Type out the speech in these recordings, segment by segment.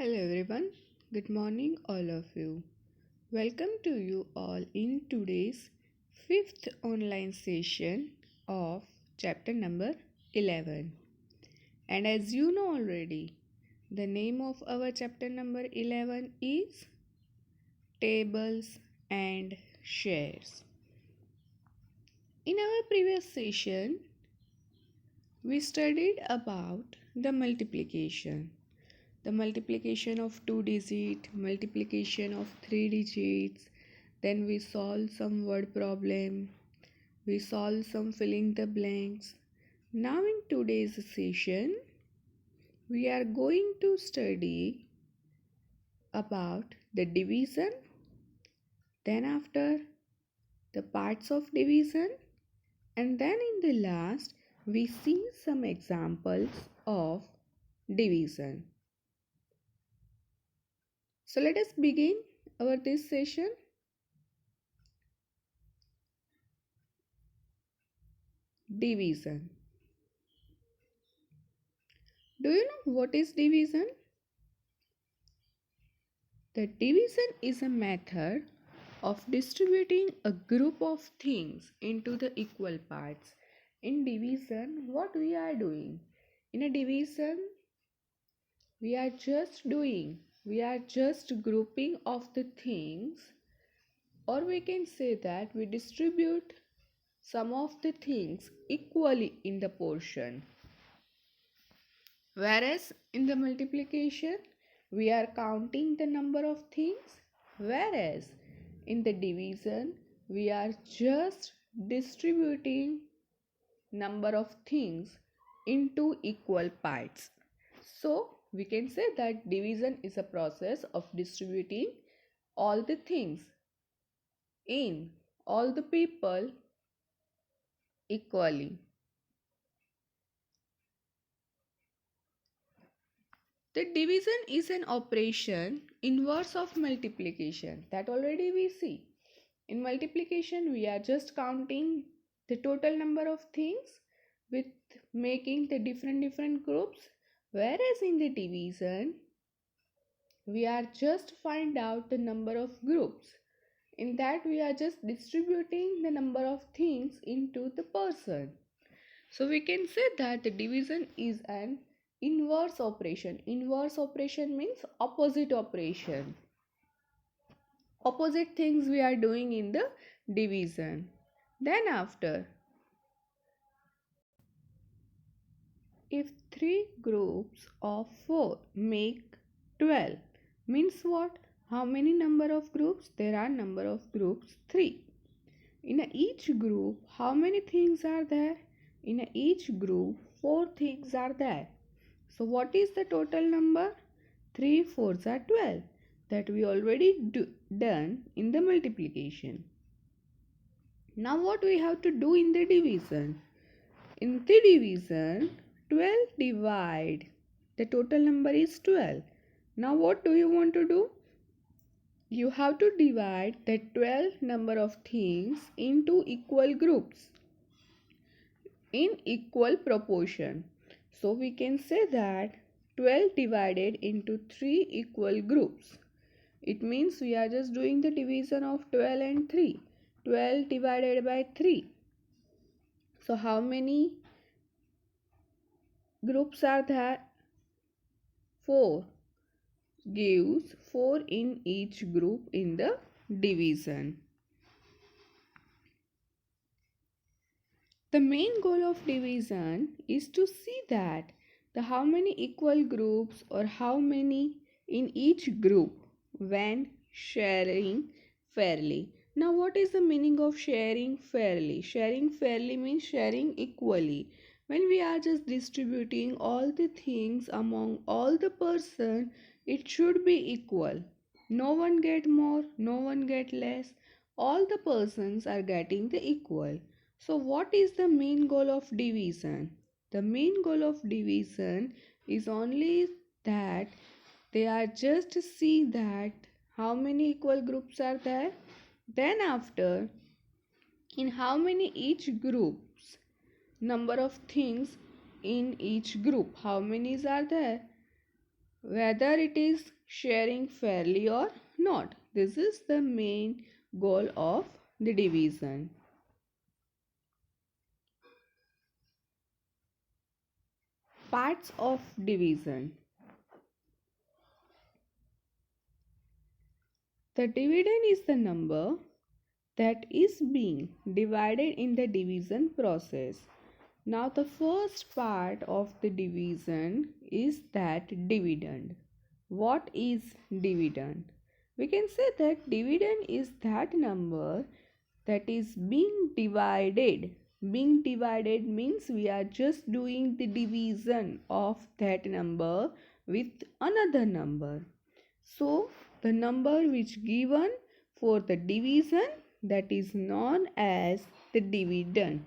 Hello everyone, good morning all of you. Welcome to you all in today's fifth online session of chapter number 11. And as you know already, the name of our chapter number 11 is Tables and Shares. In our previous session, we studied about the multiplication of 2 digits, multiplication of 3 digits. Then we solve some word problem, we solve some filling the blanks. Now in today's session we are going to study about the division, then after the parts of division, and then in the last we see some examples of division. So let us begin our this session. Division. Do you know what is division? The division is a method of distributing a group of things into the equal parts. In division, what we are doing? In a division, we are just grouping of the things, or we can say that we distribute some of the things equally in the portion. Whereas in the multiplication, we are counting the number of things, whereas in the division, we are just distributing number of things into equal parts. So we can say that division is a process of distributing all the things in all the people equally. The division is an operation inverse of multiplication that already we see. In multiplication, we are just counting the total number of things with making the different groups, whereas in the division, we are just find out the number of groups. In that, we are just distributing the number of things into the person. So we can say that the division is an inverse operation. Inverse operation means opposite operation. Opposite things we are doing in the division. Then after, if 3 groups of 4 make 12, means what? How many number of groups? There are number of groups 3. In each group, how many things are there? In each group, 4 things are there. So what is the total number? 3 4s are 12. That we already done in the multiplication. Now what we have to do in the division? In the division, 12 divide. The total number is 12. Now what do you want to do? You have to divide the 12 number of things into equal groups in equal proportion. So we can say that 12 divided into 3 equal groups. It means we are just doing the division of 12 and 3. 12 divided by 3. So how many groups are there? 4. Gives 4 in each group in the division. The main goal of division is to see that the how many equal groups or how many in each group when sharing fairly. Now what is the meaning of sharing fairly? Sharing fairly means sharing equally. When we are just distributing all the things among all the person, it should be equal. No one get more, no one get less. All the persons are getting the equal. So what is the main goal of division? The main goal of division is only that they are just to see that how many equal groups are there. Then after, in how many each groups, number of things in each group, how many are there? whether it is sharing fairly or not. This is the main goal of the division. Parts of division. The dividend is the number that is being divided in the division process. Now the first part of the division is that dividend. What is dividend? We can say that dividend is that number that is being divided. Being divided means we are just doing the division of that number with another number. So the number which given for the division, that is known as the dividend.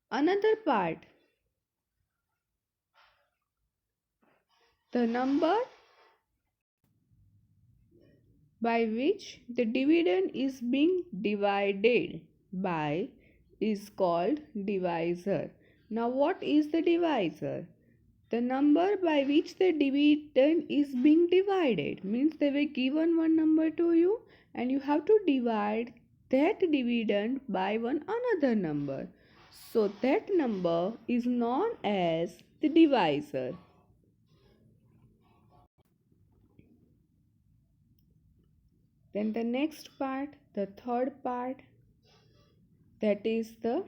Another part, the number by which the dividend is being divided by is called divisor. Now what is the divisor? The number by which the dividend is being divided means they were given one number to you and you have to divide that dividend by one another number. So that number is known as the divisor. Then the next part, the third part, that is the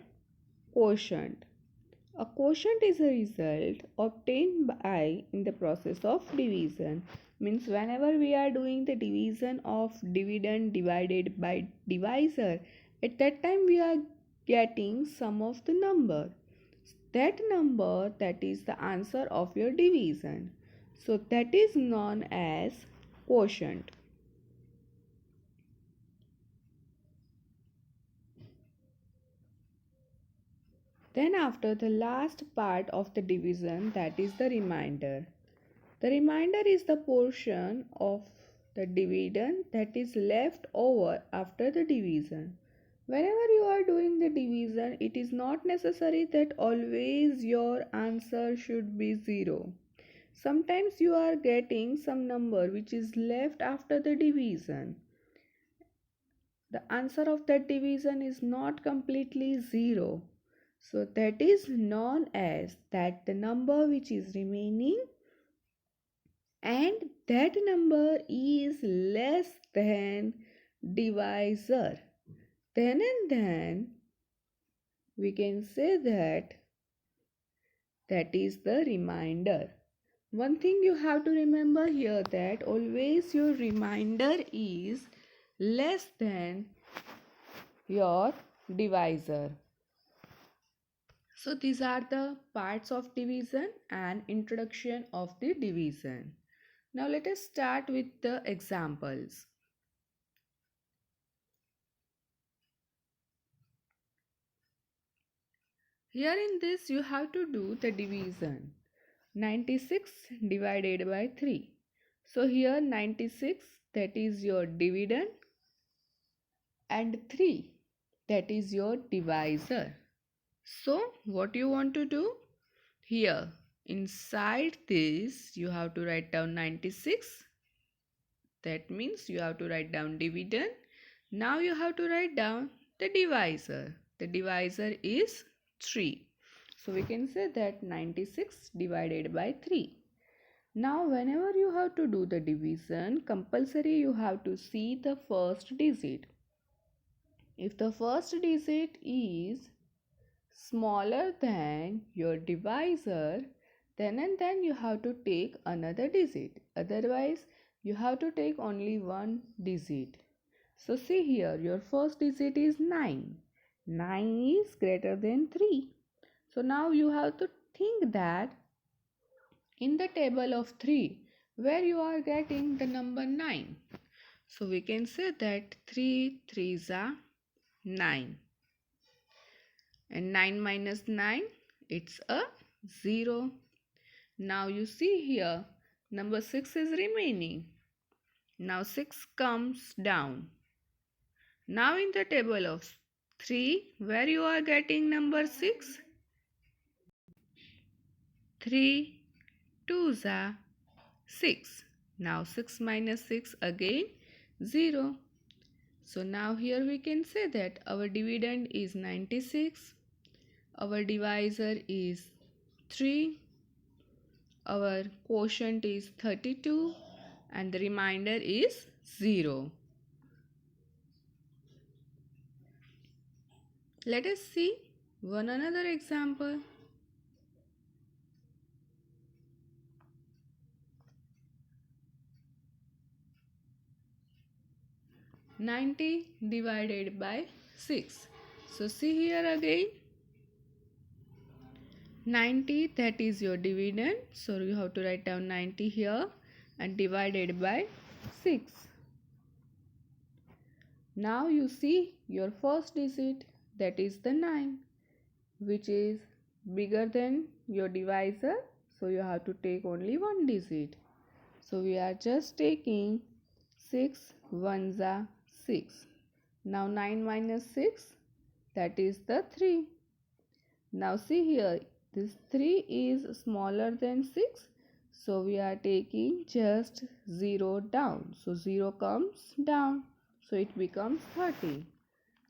quotient. A quotient is a result obtained by in the process of division. Means whenever we are doing the division of dividend divided by divisor, at that time we are getting sum of the number. That number, that is the answer of your division. So that is known as quotient. Then after the last part of the division, that is the remainder. The remainder is the portion of the dividend that is left over after the division. Whenever you are doing the division, it is not necessary that always your answer should be 0. Sometimes you are getting some number which is left after the division. The answer of that division is not completely 0. So that is known as that the number which is remaining and that number is less than divisor. Then and then we can say that that is the remainder. One thing you have to remember here, that always your remainder is less than your divisor. So these are the parts of division and introduction of the division. Now let us start with the examples. Here in this you have to do the division. 96 divided by 3. So here 96, that is your dividend, and 3, that is your divisor. So what you want to do? Here inside this you have to write down 96. That means you have to write down dividend. Now you have to write down the divisor. The divisor is 3. So we can say that 96 divided by 3. Now whenever you have to do the division, compulsory you have to see the first digit. If the first digit is smaller than your divisor, then and then you have to take another digit. Otherwise, you have to take only one digit. So see here, your first digit is 9. 9 is greater than 3. So now you have to think that in the table of 3, where you are getting the number 9. So we can say that 3 3s are 9. And 9 minus 9, it's a 0. Now you see here, number 6 is remaining. Now 6 comes down. Now in the table of 3, where you are getting number 6? 3. 2s are 6. Now 6 minus 6 again 0. So now here we can say that our dividend is 96. Our divisor is 3. Our quotient is 32 and the remainder is 0. Let us see one another example. 90 divided by 6. So see here again 90, that is your dividend. So you have to write down 90 here and divided by 6. Now you see your first digit, that is the 9, which is bigger than your divisor. So you have to take only one digit. So we are just taking 6 ones are 6. Now 9 minus 6, that is the 3. Now see here, this 3 is smaller than 6. So we are taking just 0 down. So 0 comes down. So it becomes 30.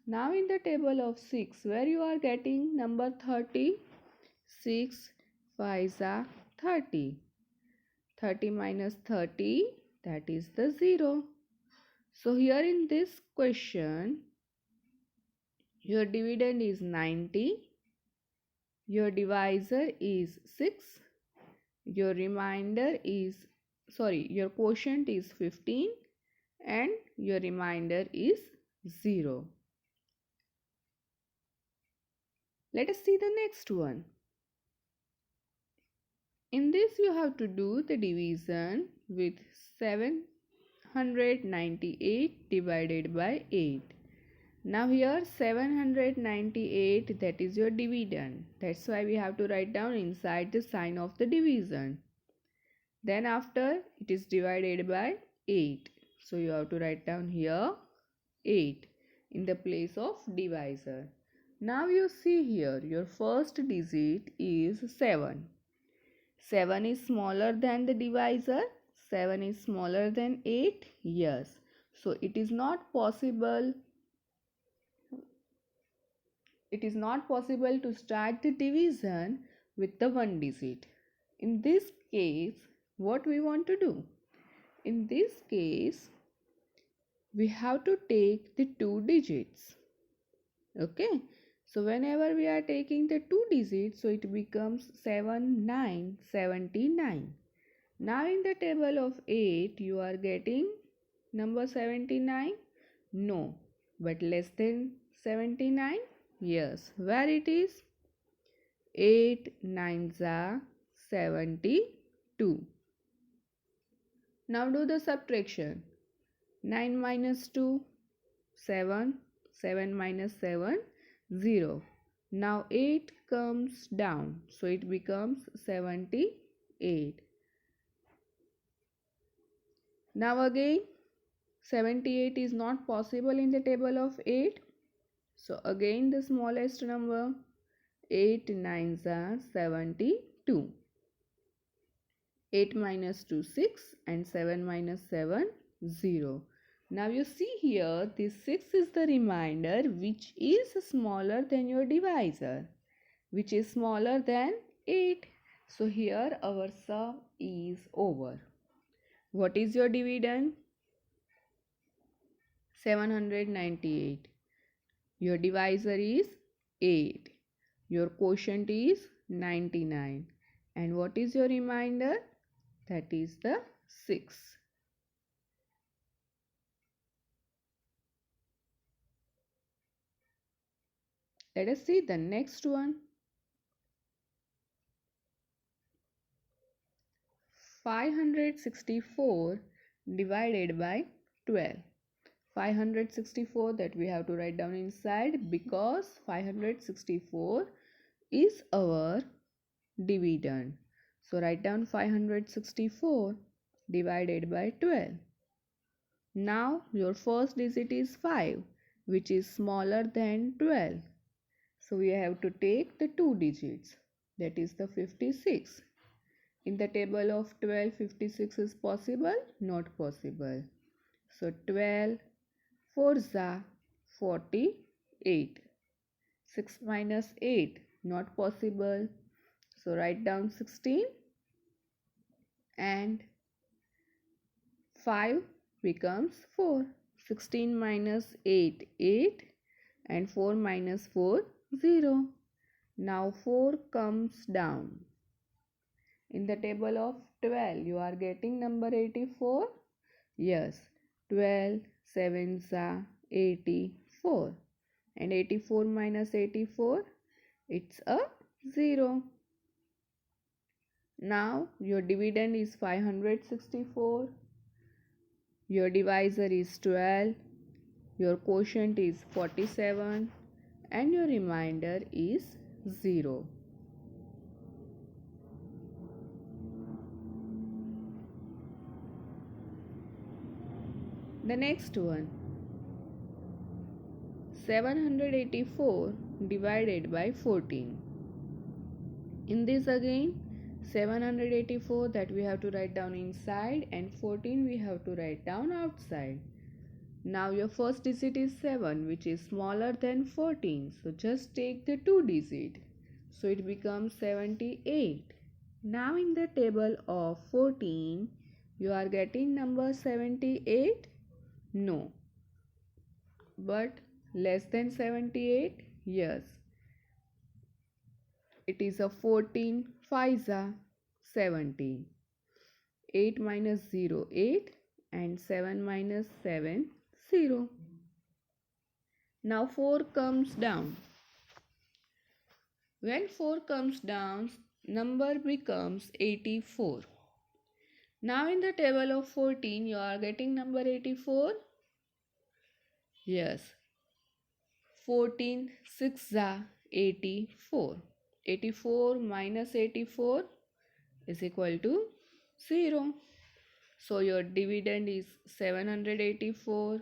Now in the table of 6, where you are getting number 30, 6 5s are 30. 30 minus 30, that is the 0. So here in this question, your dividend is 90, your divisor is 6, your your quotient is 15 and your remainder is 0. Let us see the next one. In this you have to do the division with 798 divided by 8. Now here 798, that is your dividend. That's why we have to write down inside the sign of the division. Then after it is divided by 8. So you have to write down here 8 in the place of divisor. Now you see here your first digit is 7. 7 is smaller than the divisor. 7 is smaller than 8. Yes. So it is not possible to start the division with the one digit. In this case, what we want to do? In this case, we have to take the two digits. Okay. So whenever we are taking the two digits, so it becomes 7, 9, 79. Now in the table of 8, you are getting number 79? No. But less than 79? Yes. Where it is? 8 9s are 72. Now do the subtraction. 9 minus 2, 7. 7 minus 7, 0. Now 8 comes down. So it becomes 78. Now again 78 is not possible in the table of 8. So again the smallest number, 8 9s are 72. 8 minus 2 6 and 7 minus 7 0. Now you see here this 6 is the remainder which is smaller than your divisor, which is smaller than 8. So here our sum is over. What is your dividend? 798. Your divisor is 8. Your quotient is 99. And what is your remainder? That is the 6. Let us see the next one. 564 divided by 12. 564, that we have to write down inside because 564 is our dividend. So write down 564 divided by 12. Now your first digit is 5, which is smaller than 12. So we have to take the two digits, that is the 56. In the table of 12, 56 is possible? Not possible. So 12 4s are 48. 6 minus 8, not possible. So write down 16 and 5 becomes 4. 16 minus 8, 8 and 4 minus 4, 0. Now 4 comes down. In the table of 12, you are getting number 84? Yes, 12 sevens are 84. And 84 minus 84, it's a 0. Now your dividend is 564. Your divisor is 12. Your quotient is 47. And your remainder is 0. The next one, 784 divided by 14. In this again, 784 that we have to write down inside and 14 we have to write down outside. Now your first digit is 7, which is smaller than 14. So just take the 2 digit. So it becomes 78. Now in the table of 14, you are getting number 78? No. But less than 78? Yes. It is a 14, 5s are 17. 8 minus 0, 8 and 7 minus 7, 0. Now 4 comes down. When 4 comes down, number becomes 84. Now in the table of 14, you are getting number 84? Yes. 14, 6 are 84. 84 minus 84 is equal to 0. So your dividend is 784.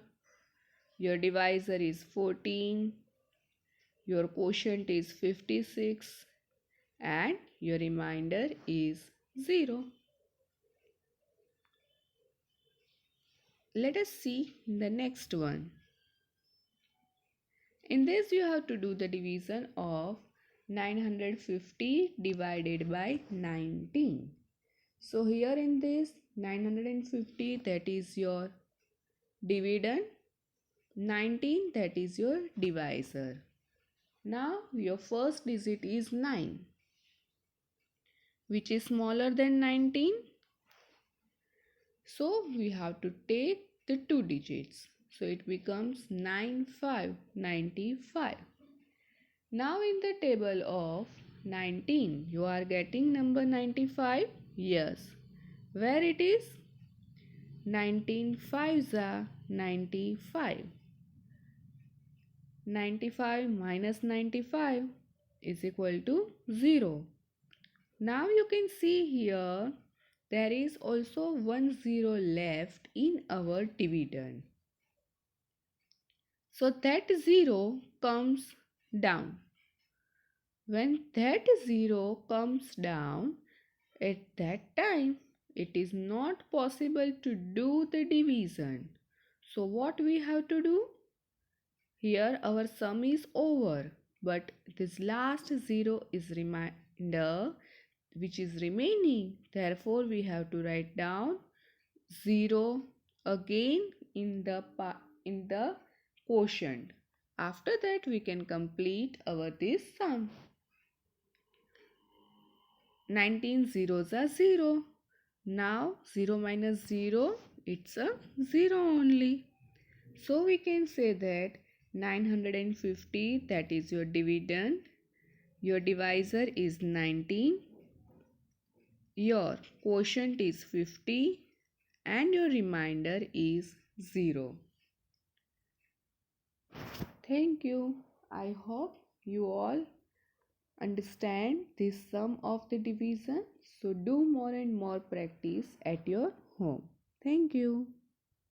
Your divisor is 14. Your quotient is 56. And your remainder is 0. Let us see the next one. In this you have to do the division of 950 divided by 19. So here in this 950, that is your dividend, 19 that is your divisor. Now your first digit is 9, which is smaller than 19. So we have to take the 2 digits. So it becomes 95. Now in the table of 19, you are getting number 95? Yes. Where it is? 19 5s are 95. 95 minus 95 is equal to 0. Now you can see here there is also 1 0 left in our dividend. So that 0 comes down. When that 0 comes down, at that time it is not possible to do the division. So what we have to do? Here our sum is over, but this last 0 is remainder which is remaining. Therefore we have to write down 0 again in the quotient. After that we can complete our this sum. 19 zeros are 0. Now 0 minus 0, it's a 0 only. So we can say that 950, that is your dividend. Your divisor is 19. Your quotient is 50 and your remainder is 0. Thank you. I hope you all understand this sum of the division. So do more and more practice at your home. Thank you.